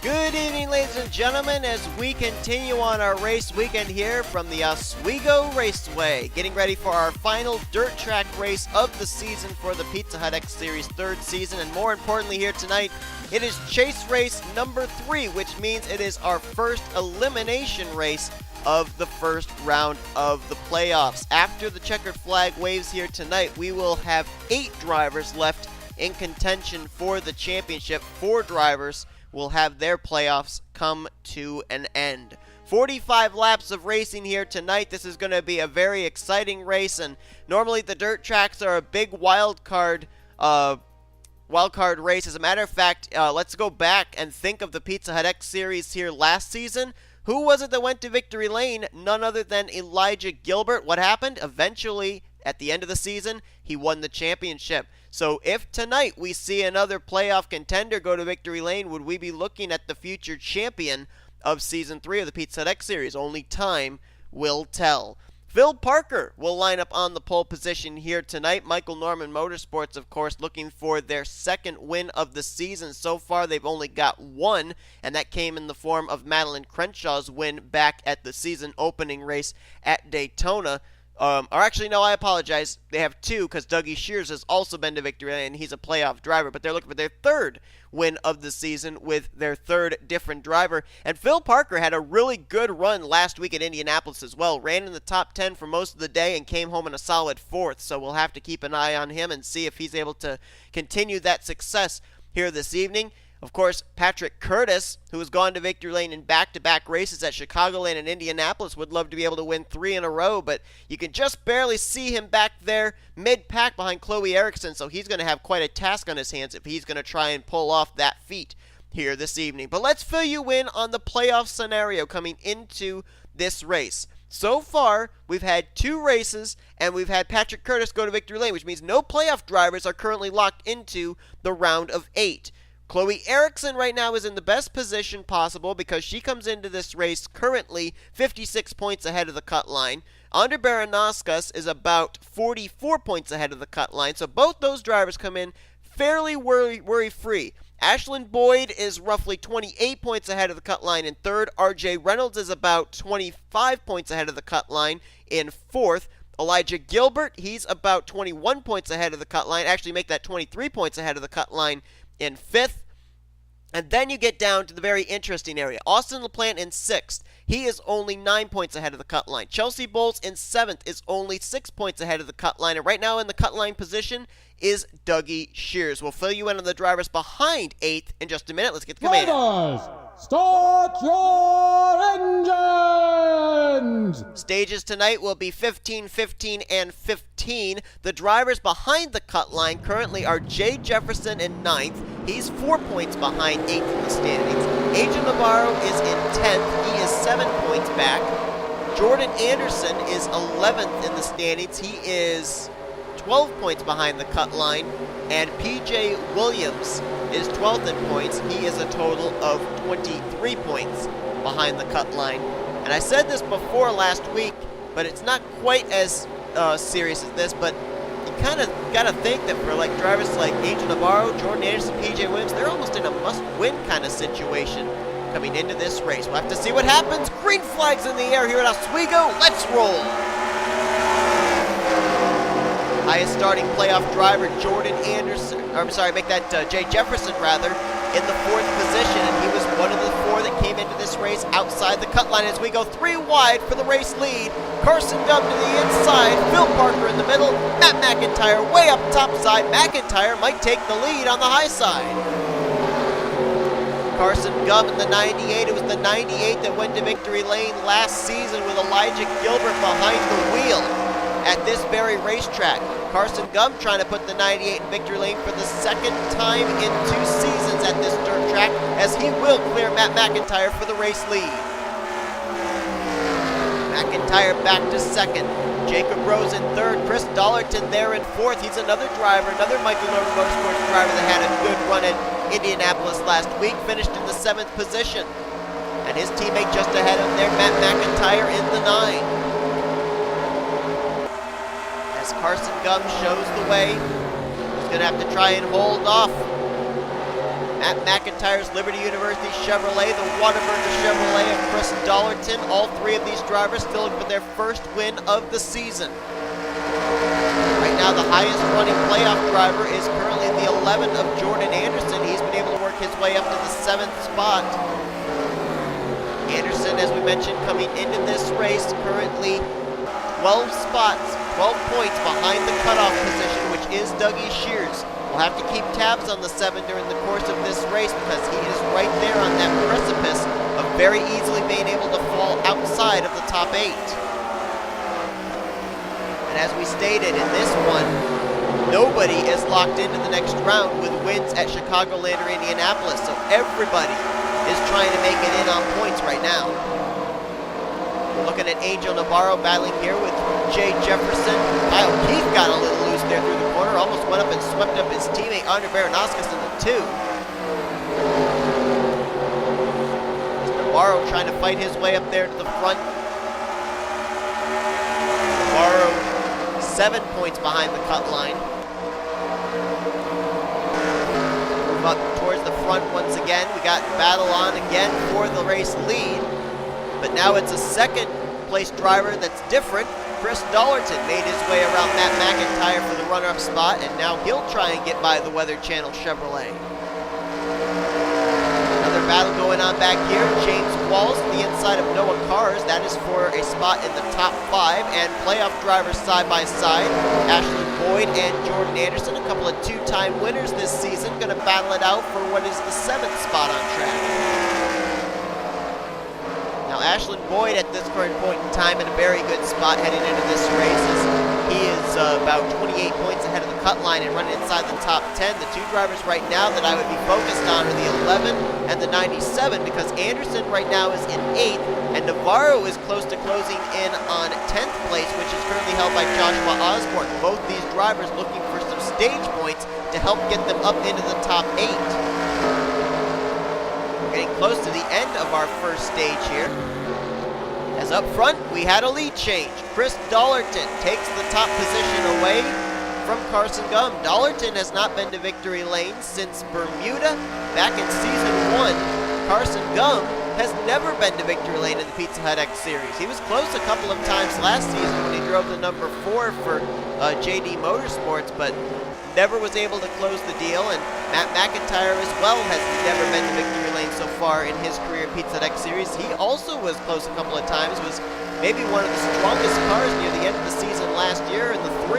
Good evening, ladies and gentlemen, as we continue on our race weekend here from the Oswego Raceway, getting ready for our final dirt track race of the season for the Pizza Hut X Series third season, and more importantly here tonight, it is chase race number 3, which means it is our first elimination race of the first round of the playoffs. After the checkered flag waves here tonight, we will have 8 drivers left in contention for the championship. 4 drivers will have their playoffs come to an end. 45 laps of racing here tonight. This is going to be a very exciting race, and normally the dirt tracks are a big wild card race. As a matter of fact, let's go back and think of the Pizza Hut X Series here last season. Who was it that went to victory lane? None other than J Gilbert. What happened? Eventually, at the end of the season, he won the championship. So if tonight we see another playoff contender go to victory lane, would we be looking at the future champion of Season 3 of the Pizza Hut X Series? Only time will tell. Phil Parker will line up on the pole position here tonight. Michael Norman Motorsports, of course, looking for their second win of the season. So far, they've only got one, and that came in the form of Madeline Crenshaw's win back at the season opening race at Daytona. Or actually, no, I apologize. They have 2 because Dougie Shears has also been to victory lane, and he's a playoff driver. But they're looking for their third win of the season with their third different driver. And Phil Parker had a really good run last week at Indianapolis as well. Ran in the top 10 for most of the day and came home in a solid 4th. So we'll have to keep an eye on him and see if he's able to continue that success here this evening. Of course, Patrick Curtis, who has gone to victory lane in back-to-back races at Chicagoland and Indianapolis, would love to be able to win 3 in a row, but you can just barely see him back there mid-pack behind Chloe Ericsson, so he's going to have quite a task on his hands if he's going to try and pull off that feat here this evening. But let's fill you in on the playoff scenario coming into this race. So far, we've had 2 races, and we've had Patrick Curtis go to victory lane, which means no playoff drivers are currently locked into the round of 8. Chloe Ericsson right now is in the best position possible because she comes into this race currently 56 points ahead of the cut line. A Baranauskas is about 44 points ahead of the cut line, so both those drivers come in fairly worry-free. Ashlyn Boyd is roughly 28 points ahead of the cut line in 3rd. R Reynolds is about 25 points ahead of the cut line in 4th. J Gilbert, he's about 21 points ahead of the cut line. Actually, make that 23 points ahead of the cut line in 5th. And then you get down to the very interesting area. Austin LaPlante in 6th. He is only 9 points ahead of the cut line. Chelsea Bowles in 7th is only 6 points ahead of the cut line. And right now in the cut line position is Dougie Shears. We'll fill you in on the drivers behind 8th in just a minute. Let's get the command. Drivers, start your engines! Stages tonight will be 15, 15, and 15. The drivers behind the cut line currently are J Jefferson in 9th. He's 4 points behind 8th in the standings. A Navarro is in 10th. He is 7 points back. Jordan Anderson is 11th in the standings. He is 12 points behind the cut line. And PJ Williams is 12th in points. He is a total of 23 points behind the cut line. And I said this before last week, but it's not quite as serious as this, but you kind of got to think that for like drivers like A Navarro, Jordan Anderson, PJ Williams, they're almost in a must-win kind of situation coming into this race. We'll have to see what happens. Green flags in the air here at Oswego. Let's roll. Highest starting playoff driver, Jordan Anderson, J Jefferson rather, in the 4th position, and he was one of the 4 that came into this race outside the cut line as we go 3 wide for the race lead. Carson Gubb to the inside, Phil Parker in the middle, Matt McIntire way up top side. McIntire might take the lead on the high side. Carson Gubb in the 98. It was the 98 that went to victory lane last season with J Gilbert behind the wheel at this very racetrack. Carson Gubb trying to put the 98 in victory lane for the 2nd time in 2 seasons at this dirt track, as he will clear Matt McIntire for the race lead. McIntire back to 2nd. Jacob Rose in 3rd. Chris Dollerton there in 4th. He's another driver, another Michael Norman Motorsports driver that had a good run at Indianapolis last week. Finished in the 7th position. And his teammate just ahead of there, Matt McIntire in the 9. Carson Gubb shows the way. He's going to have to try and hold off Matt McIntire's Liberty University Chevrolet, the Whataburger Chevrolet of Chris Dollerton. All three of these drivers still looking for their first win of the season. Right now, the highest running playoff driver is currently the 11 of Jordan Anderson. He's been able to work his way up to the 7th spot. Anderson, as we mentioned, coming into this race, currently 12 spots, 12 points behind the cutoff position, which is Dougie Shears. We'll have to keep tabs on the 7 during the course of this race because he is right there on that precipice of very easily being able to fall outside of the top 8. And as we stated in this one, nobody is locked into the next round with wins at Chicagoland or Indianapolis, so everybody is trying to make it in on points right now. We're looking at A Navarro battling here with J Jefferson. Kyle Keith got a little loose there through the corner, almost went up and swept up his teammate A Baranauskas in the 2. Navarro trying to fight his way up there to the front. Navarro 7 points behind the cut line. Move up towards the front once again. We got battle on again for the race lead. But now it's a second place driver that's different. Chris Dollerton made his way around Matt McIntyre for the runner-up spot, and now he'll try and get by the Weather Channel Chevrolet. Another battle going on back here. James Qualls to the inside of Noah Cars. That is for a spot in the top 5, and playoff drivers side by side. Ashlyn Boyd and Jordan Anderson, a couple of 2-time winners this season, going to battle it out for what is the 7th spot on track. Now, Ashlyn Boyd at this current point in time in a very good spot heading into this race. He is about 28 points ahead of the cut line and running inside the top 10. The 2 drivers right now that I would be focused on are the 11 and the 97 because Anderson right now is in 8th and Navarro is close to closing in on 10th place, which is currently held by Joshua Osborne. Both these drivers looking for some stage points to help get them up into the top 8. Getting close to the end of our first stage here. As up front, we had a lead change. Chris Dollerton takes the top position away from Carson Gum. Dollerton has not been to victory lane since Bermuda back in season 1. Carson Gum has never been to victory lane in the Pizza Hut X Series. He was close a couple of times last season when he drove the number 4 for JD Motorsports, but never was able to close the deal, and Matt McIntyre as well has never been to victory lane so far in his career Pizza Hut X Series. He also was close a couple of times, was maybe one of the strongest cars near the end of the season last year in the 3,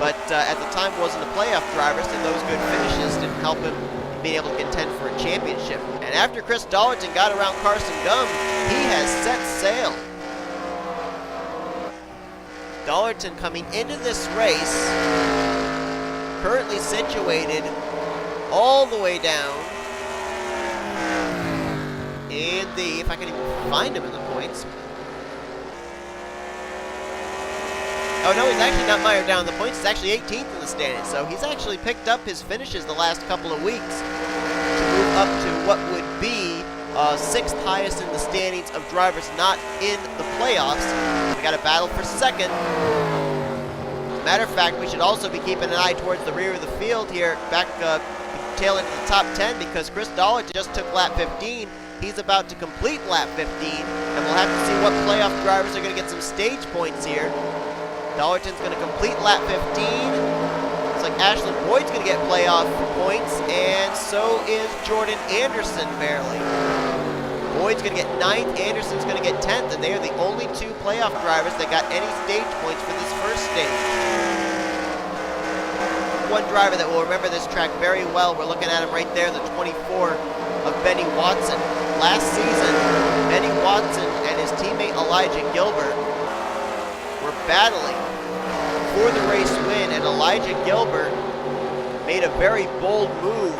but at the time wasn't a playoff driver, so those good finishes didn't help him being able to contend for a championship. And after Chris Dollerton got around Carson Gum, he has set sail. Dollerton coming into this race currently situated all the way down in the, if I can even find him in the points. Oh no, he's actually not mired down in the points. He's actually 18th in the standings, so he's actually picked up his finishes the last couple of weeks to move up to what would be 6th highest in the standings of drivers not in the playoffs. We got a battle for 2nd. Matter of fact, we should also be keeping an eye towards the rear of the field here, back tail into the top 10, because Chris Dollerton just took lap 15. He's about to complete lap 15, and we'll have to see what playoff drivers are going to get some stage points here. Dollerton's going to complete lap 15. Looks like Ashlyn Boyd's going to get playoff points, and so is Jordan Anderson barely. Boyd's going to get 9th, Anderson's going to get 10th, and they are the only 2 playoff drivers that got any stage points for this first stage. One driver that will remember this track very well, we're looking at him right there, the 24 of Benny Watson. Last season, Benny Watson and his teammate Elijah Gilbert were battling for the race win, and Elijah Gilbert made a very bold move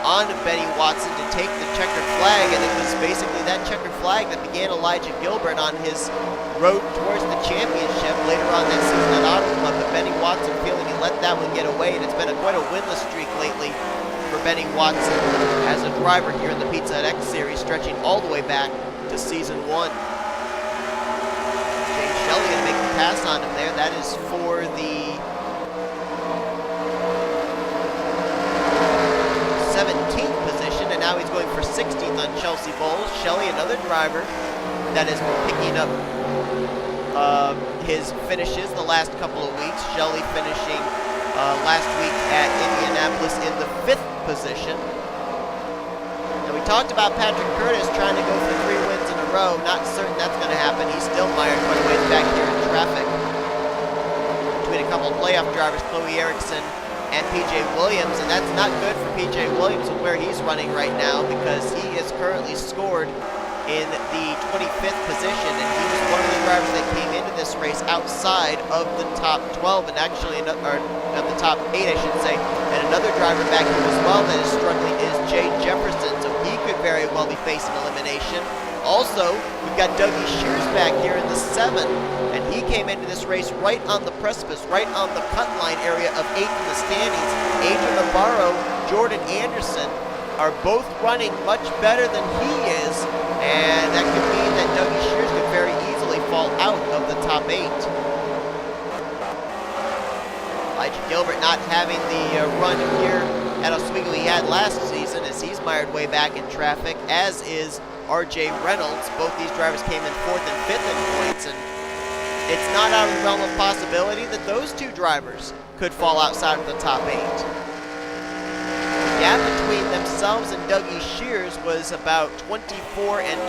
on Benny Watson to take the checkered flag, and it was basically that checkered flag that began Elijah Gilbert on his road towards the championship later on that season at Auto Club. But Benny Watson feeling he let that one get away, and it's been quite a winless streak lately for Benny Watson as a driver here in the Pizza Hut X Series, stretching all the way back to season 1. J Shelly going to make the pass on him there. That is for the 17th position. now he's going for 16th on Chelsea Bowles. Shelly, another driver that has been picking up his finishes the last couple of weeks. Shelly finishing last week at Indianapolis in the 5th position. And we talked about Patrick Curtis trying to go for 3 wins in a row. Not certain that's going to happen. He's still mired quite a ways back here in traffic. Between a couple of playoff drivers, Chloe Ericsson and PJ Williams, and that's not good for PJ Williams with where he's running right now, because he is currently scored in the 25th position, and he was one of the drivers that came into this race outside of the top 12, and actually, or of the top 8, I should say, and another driver back here as well that is struggling is J Jefferson, so he could very well be facing elimination. Also, we've got Dougie Shears back here in the 7, and he came into this race right on the precipice, right on the cut line area of 8th in the standings. A Navarro, Jordan Anderson are both running much better than he is, and that could mean that Dougie Shears could very easily fall out of the top 8. Elijah Gilbert not having the run here at Oswego he had last season, as he's mired way back in traffic, as is R Reynolds. Both these drivers came in 4th and 5th in points, and it's not out of the realm of possibility that those two drivers could fall outside of the top 8. The gap between themselves and Dougie Shears was about 24 and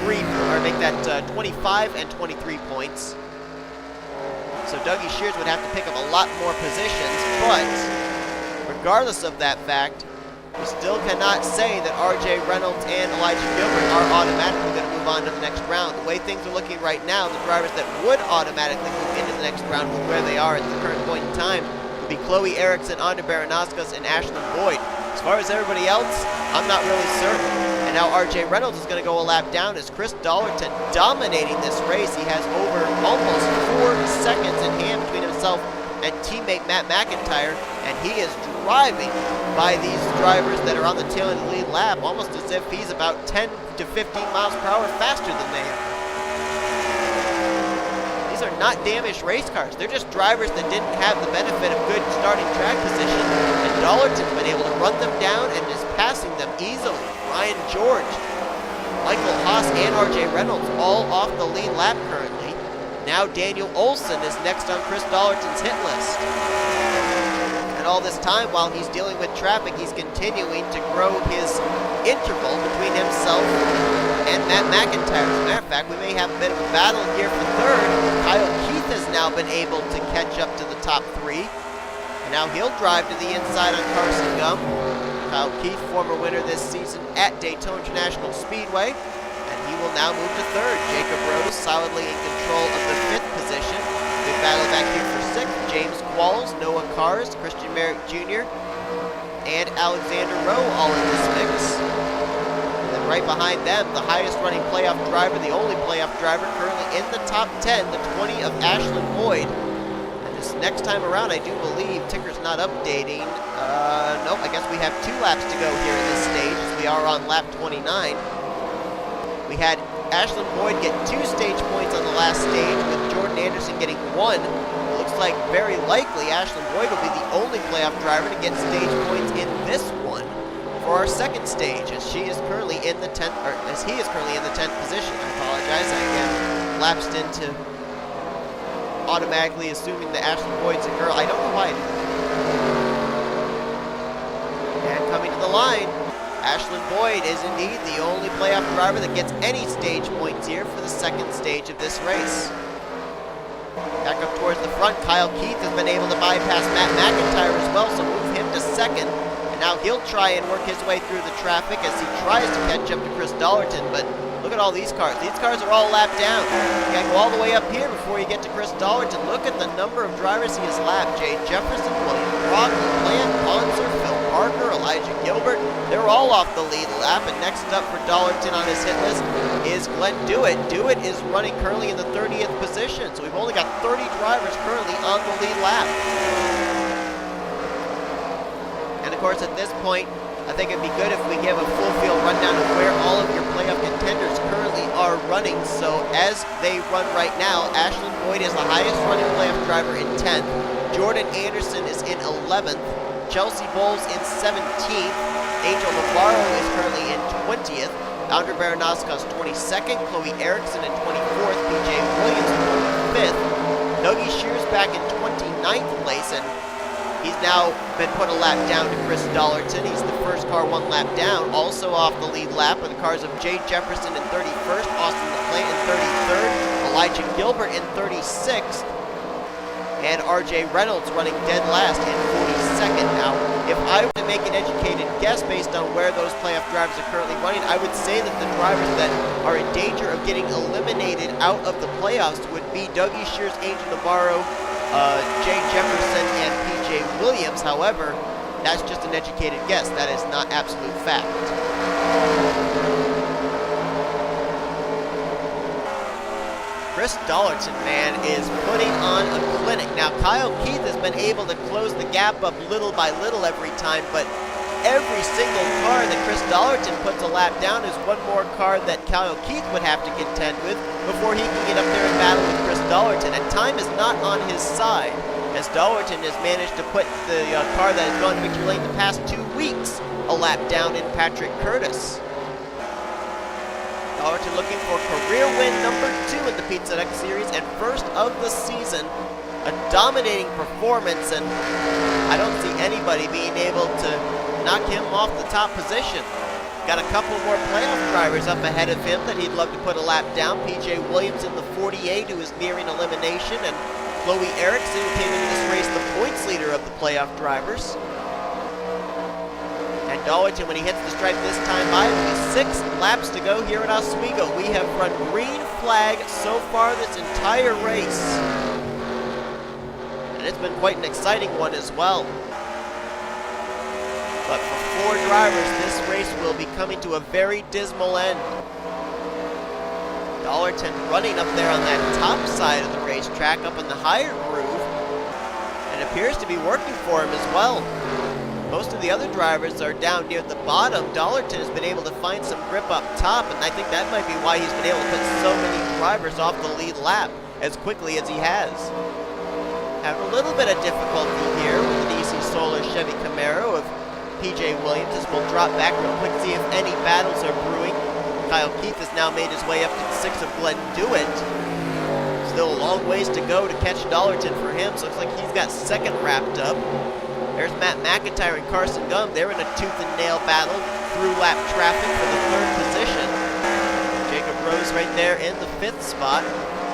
23, or make that 25 and 23 points. So Dougie Shears would have to pick up a lot more positions, but regardless of that fact, we still cannot say that R Reynolds and Elijah Gilbert are automatically going to move on to the next round. The way things are looking right now, the drivers that would automatically move into the next round with where they are at the current point in time would be Chloe Ericsson, A Baranauskas, and Ashlyn Boyd. As far as everybody else, I'm not really certain. And now R Reynolds is going to go a lap down as Chris Dollerton dominating this race. He has over almost 4 seconds in hand between himself and teammate M McIntire, and he is driving by these drivers that are on the tail end of the lead lap, almost as if he's about 10 to 15 miles per hour faster than they are. These are not damaged race cars. They're just drivers that didn't have the benefit of good starting track position, and Dollerton's been able to run them down and is passing them easily. Ryan George, Michael Haas, and R Reynolds all off the lead lap currently. Now Daniel Olson is next on Chris Dollerton's hit list. And all this time, while he's dealing with traffic, he's continuing to grow his interval between himself and M McIntire. As a matter of fact, we may have a bit of a battle here for 3rd. Kyle Keith has now been able to catch up to the top 3. And now he'll drive to the inside on Carson Gum. Kyle Keith, former winner this season at Daytona International Speedway. And he will now move to 3rd. Jacob Rose solidly in control of the 5th position. Big battle back here for 6th. James Qualls, Noah Cars, Christian Merrick Jr., and Alexander Rowe all in this mix. And then right behind them, the highest running playoff driver, the only playoff driver currently in the top 10, the 20 of Ashlyn Boyd. And this next time around, I do believe, ticker's not updating. Nope, I guess we have 2 laps to go here in this stage. We are on lap 29. We had Ashlyn Boyd get 2 stage points on the last stage, with Jordan Anderson getting 1. It looks like very likely Ashlyn Boyd will be the only playoff driver to get stage points in this one for our 2nd stage, as she is currently in the 10th, or as he is currently in the 10th position. I apologize, I again lapsed into automatically assuming that Ashlyn Boyd's a girl. I don't know why I did that. And coming to the line, Ashlyn Boyd is indeed the only playoff driver that gets any stage points here for the 2nd stage of this race. Back up towards the front, Kyle Keith has been able to bypass M McIntire as well, so move him to 2nd. And now he'll try and work his way through the traffic as he tries to catch up to Chris Dollerton, but look at all these cars. These cars are all lapped down. You gotta go all the way up here before you get to Chris Dollerton. Look at the number of drivers he has lapped. J Jefferson, William Brockman, N Pontzer, Phil Parker, Elijah Gilbert. They're all off the lead lap. And next up for Dollerton on his hit list is Glenn Dewitt. Dewitt is running currently in the 30th position. So we've only got 30 drivers currently on the lead lap. And of course at this point, I think it'd be good if we give a full field rundown of where all of your playoff contenders currently are running. So as they run right now, Ashlyn Boyd is the highest running playoff driver in 10th. Jordan Anderson is in 11th. Chelsea Bowles in 17th. Angel Navarro is currently in 20th. A Baranauskas 22nd. Chloe Ericsson in 24th. PJ Williams in 25th. Dougie Shears back in 29th place, and he's now been put a lap down to Chris Dollerton. He's the first car one lap down. Also off the lead lap are the cars of J Jefferson in 31st. Austin LaPlante in 33rd. Elijah Gilbert in 36th. And R Reynolds running dead last in 42nd. Now, if I were to make an educated guess based on where those playoff drivers are currently running, I would say that the drivers that are in danger of getting eliminated out of the playoffs would be Dougie Shears, Angel Navarro, J Jefferson, and PJ Williams. However, that's just an educated guess. That is not absolute fact. Chris Dollerton, man, is putting on a clinic. Now, Kyle Keith has been able to close the gap up little by little every time, but every single car that Chris Dollerton puts a lap down is one more car that Kyle Keith would have to contend with before he can get up there and battle with Chris Dollerton. And time is not on his side, as Dollerton has managed to put the car that has gone to victory lane the past 2 weeks a lap down in Patrick Curtis. Dollerton looking for career win number 2 in the Pizza Hut X Series and first of the season. A dominating performance, and I don't see anybody being able to knock him off the top position. Got a couple more playoff drivers up ahead of him that he'd love to put a lap down. PJ Williams in the 48, who is nearing elimination, and Chloe Ericsson, who came into this race the points leader of the playoff drivers. And Dollerton, when he hits the stripe this time by, with 6 laps to go here at Oswego. We have run green flag so far this entire race. And it's been quite an exciting one as well. But for 4 drivers, this race will be coming to a very dismal end. Dollerton running up there on that top side of the racetrack, up in the higher groove. And it appears to be working for him as well. Most of the other drivers are down near the bottom. Dollerton has been able to find some grip up top, and I think that might be why he's been able to put so many drivers off the lead lap as quickly as he has. Having a little bit of difficulty here with the DC Solar Chevy Camaro of PJ Williams, as we'll drop back real quick, see if any battles are brewing. Kyle Keith has now made his way up to the 6 of Glenn Dewitt. Still a long ways to go to catch Dollerton for him, so it looks like he's got second wrapped up. There's Matt McIntire and Carson Gum. They're in a tooth and nail battle through lap traffic for the 3rd position. Jacob Rose right there in the 5th spot.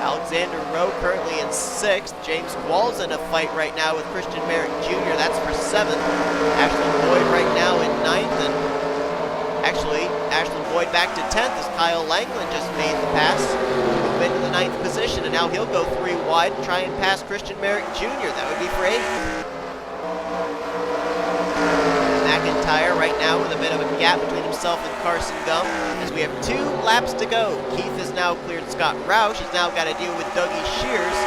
Alexander Rowe currently in 6th. James Qualls in a fight right now with Christian Merrick Jr. That's for 7th. Ashlyn Boyd right now in 9th. And actually, Ashlyn Boyd back to 10th as Kyle Langeland just made the pass. Move into the 9th position, and now he'll go 3 wide and try and pass Christian Merrick Jr. That would be for 8th. McIntire right now with a bit of a gap between himself and Carson Gum, as we have 2 laps to go. Keith has now cleared Scott Roush. He's now got to deal with Dougie Shears.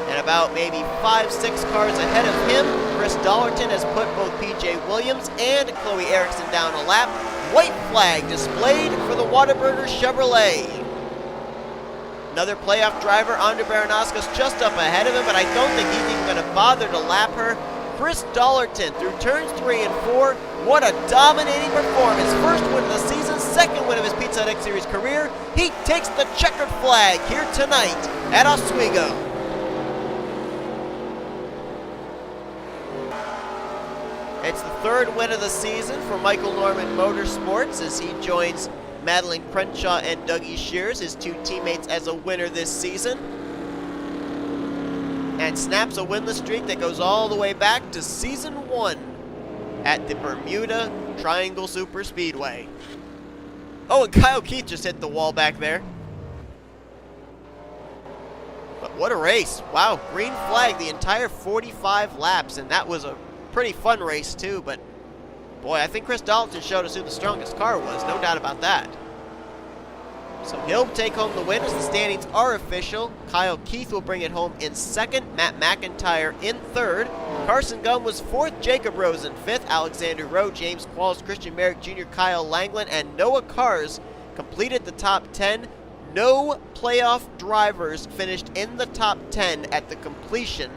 And about maybe 5-6 cars ahead of him, Chris Dollerton has put both PJ Williams and Chloe Ericsson down a lap. White flag displayed for the Whataburger Chevrolet. Another playoff driver, A Baranauskas, just up ahead of him, but I don't think he's even going to bother to lap her. Chris Dollerton through turns 3 and 4. What a dominating performance. First win of the season, second win of his Pizza Hut X Series career. He takes the checkered flag here tonight at Oswego. It's the 3rd win of the season for Michael Norman Motorsports as he joins Madeline Crenshaw and Dougie Shears, his 2 teammates, as a winner this season. And snaps a winless streak that goes all the way back to Season 1 at the Bermuda Triangle Super Speedway. Oh, and Kyle Keith just hit the wall back there. But what a race. Wow, green flag the entire 45 laps, and that was a pretty fun race too, but boy, I think Chris Dollerton showed us who the strongest car was, no doubt about that. So he'll take home the win as the standings are official. Kyle Keith will bring it home in 2nd, Matt McIntire in 3rd. Carson Gum was 4th, Jacob Rose in 5th, Alexander Rowe, James Qualls, Christian Merrick Jr., Kyle Langeland, and Noah Kars completed the top 10. No playoff drivers finished in the top 10 at the completion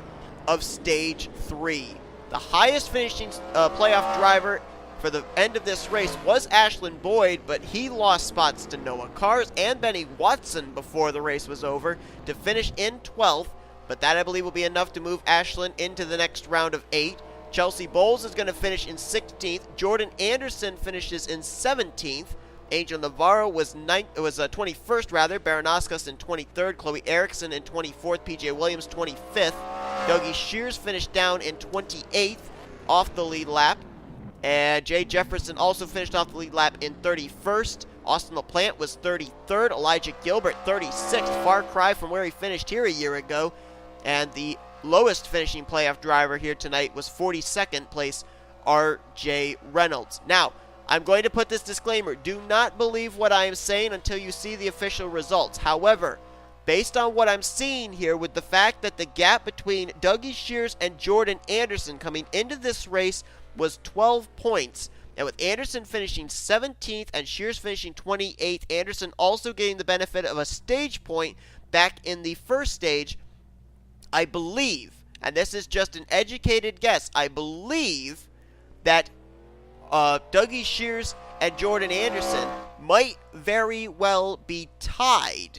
of Stage 3. The highest finishing playoff driver for the end of this race was Ashland Boyd, but he lost spots to Noah Cars and Benny Watson before the race was over to finish in 12th, but that I believe will be enough to move Ashland into the next round of 8. Chelsea Bowles is going to finish in 16th. Jordan Anderson finishes in 17th. Angel Navarro was 21st rather. Baranauskas in 23rd. Chloe Ericsson in 24th. PJ Williams 25th. Dougie Shears finished down in 28th off the lead lap. And J Jefferson also finished off the lead lap in 31st. Austin LaPlante was 33rd. Elijah Gilbert 36th. Far cry from where he finished here a year ago. And the lowest finishing playoff driver here tonight was 42nd place R Reynolds. Now, I'm going to put this disclaimer. Do not believe what I am saying until you see the official results. However, based on what I'm seeing here with the fact that the gap between Dougie Shears and Jordan Anderson coming into this race was 12 points, and with Anderson finishing 17th and Shears finishing 28th, Anderson also getting the benefit of a stage point back in the first stage, I believe, and this is just an educated guess, I believe that Dougie Shears and Jordan Anderson might very well be tied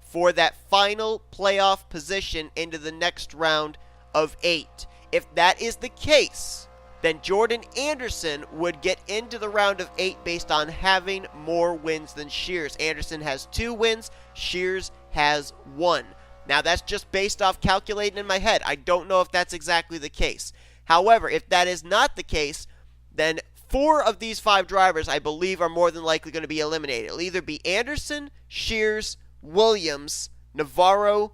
for that final playoff position into the next round of 8. If that is the case, then Jordan Anderson would get into the round of 8 based on having more wins than Shears. Anderson has 2 wins, Shears has 1. Now that's just based off calculating in my head. I don't know if that's exactly the case. However, if that is not the case, then 4 of these 5 drivers, I believe, are more than likely going to be eliminated. It'll either be Anderson, Shears, Williams, Navarro,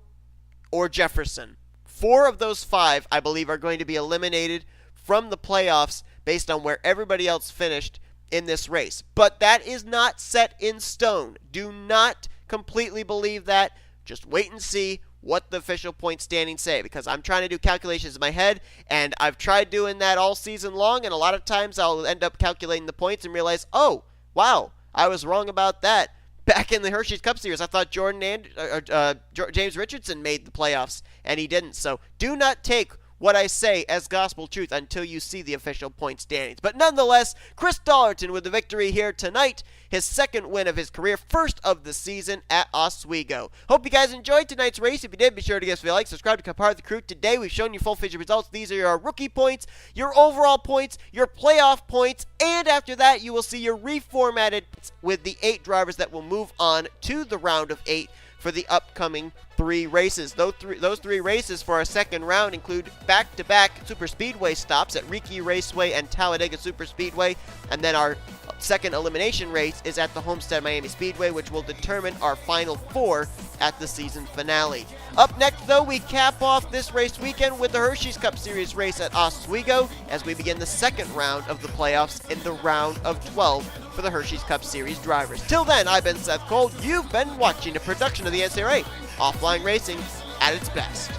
or Jefferson. 4 of those 5, I believe, are going to be eliminated from the playoffs based on where everybody else finished in this race. But that is not set in stone. Do not completely believe that. Just wait and see what the official point standings say, because I'm trying to do calculations in my head, and I've tried doing that all season long, and a lot of times I'll end up calculating the points and realize, oh, wow, I was wrong about that. Back in the Hershey's Cup Series, I thought James Richardson made the playoffs, and he didn't. So do not take what I say as gospel truth until you see the official point standings. But nonetheless, Chris Dollerton with the victory here tonight, his 2nd win of his career, 1st of the season at Oswego. Hope you guys enjoyed tonight's race. If you did, be sure to give us a like, subscribe to become part of the crew. Today we've shown you full feature results. These are your rookie points, your overall points, your playoff points, and after that you will see your reformatted with the 8 drivers that will move on to the round of 8 for the upcoming 3 races. Those three races for our second round include back-to-back super speedway stops at Riki Raceway and Talladega Super Speedway, and then our second elimination race is at the Homestead Miami Speedway, which will determine our final 4 at the season finale. Up next, though, we cap off this race weekend with the Hershey's Cup Series race at Oswego as we begin the second round of the playoffs in the round of 12 for the Hershey's Cup Series drivers. Till then, I've been Seth Cole. You've been watching a production of the NCRA, Offline Racing at its best.